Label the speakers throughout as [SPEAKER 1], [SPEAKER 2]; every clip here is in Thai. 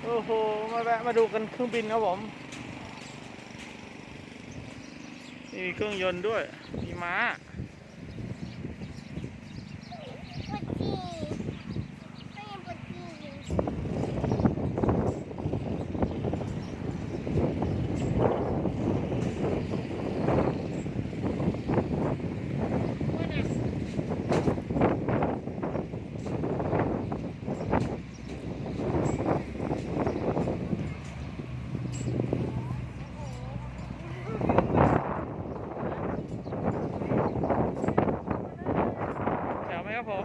[SPEAKER 1] โอ้โหมาแวะมาดูกันเครื่องบินครับผมมีเครื่องยนต์ด้วยมีม้าครับผม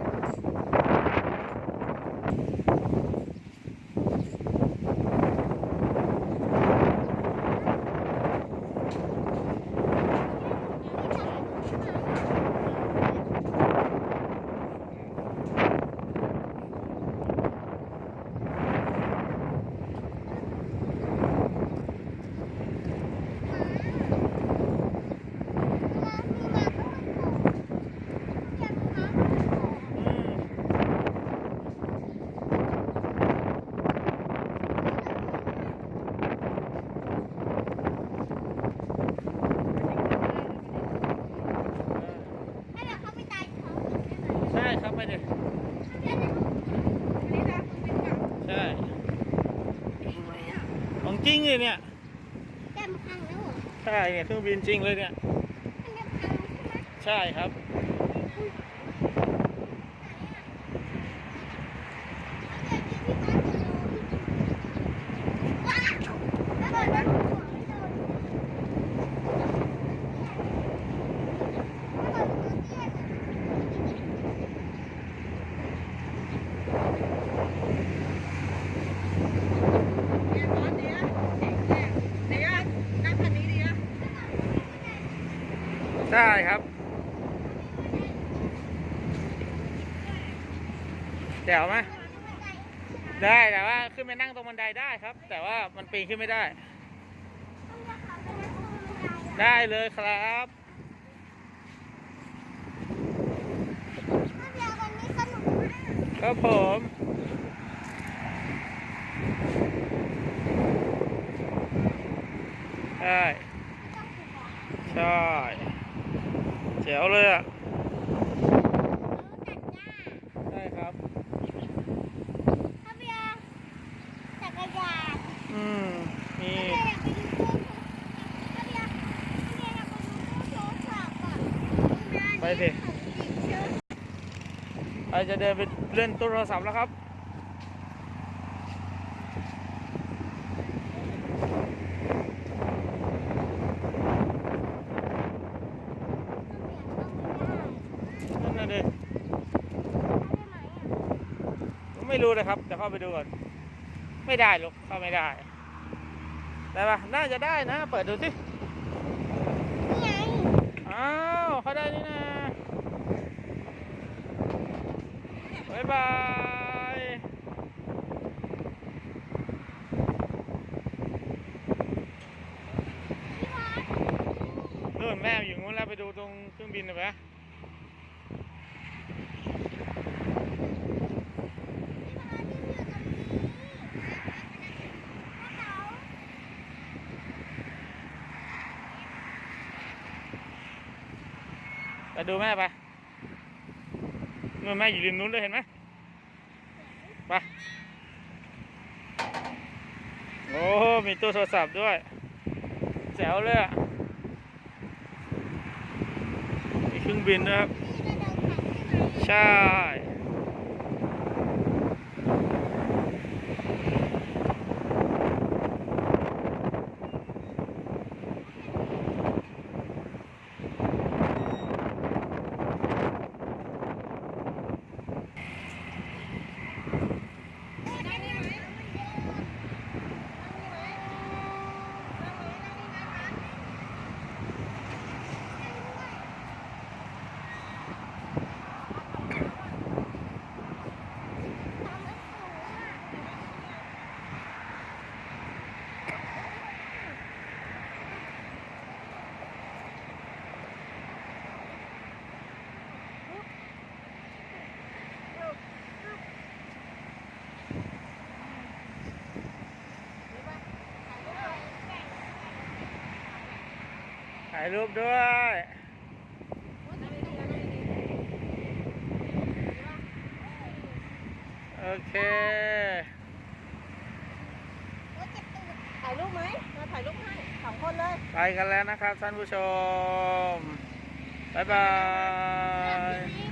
[SPEAKER 1] ใช่ครับไปดิใช่ของจริงเลยเนี่ยใช่เนี่ยเครื่องบินจริงเลยเนี่ยใช่ครับใช่ครับแจ๋วไหมได้แต่ว่าขึ้นไปนั่งตรงบันไดได้ครับแต่ว่ามันปีนขึ้นไม่ได้ได้เลยครับครับผมใช่ใช่แจ๋วเลยอ่ะใช่ครับนี่ไปสิไปจะเดินไปเล่นตู้โทรศัพท์แล้วครับนั่นน่ะดิไม่รู้เลยครับเดี๋ยวเข้าไปดูก่อนไม่ได้ลูกเข้าไม่ได้ได้ปะน่าจะได้นะเปิดดูสิอ้าวเขาได้นี่นะบ๊ายบายนู่นแม่อยู่นู้นแล้วไปดูตรงเครื่องบินหน่อยไหมไปดูแม่ไปนู่นแม่อยู่ริมนู้นเลยเห็นไหมไปโอ้มีตู้โทรศัพท์ด้วยแจ๋วเลยอ่ะมีเครื่องบินด้วยครับใช่ ายรูปด้วยโอเค
[SPEAKER 2] ถ่ายรูปไหมมาถ่ายรูปให้2 คนเลย
[SPEAKER 1] ไปกันแล้วนะครับท่านผู้ชมบ๊ายบาย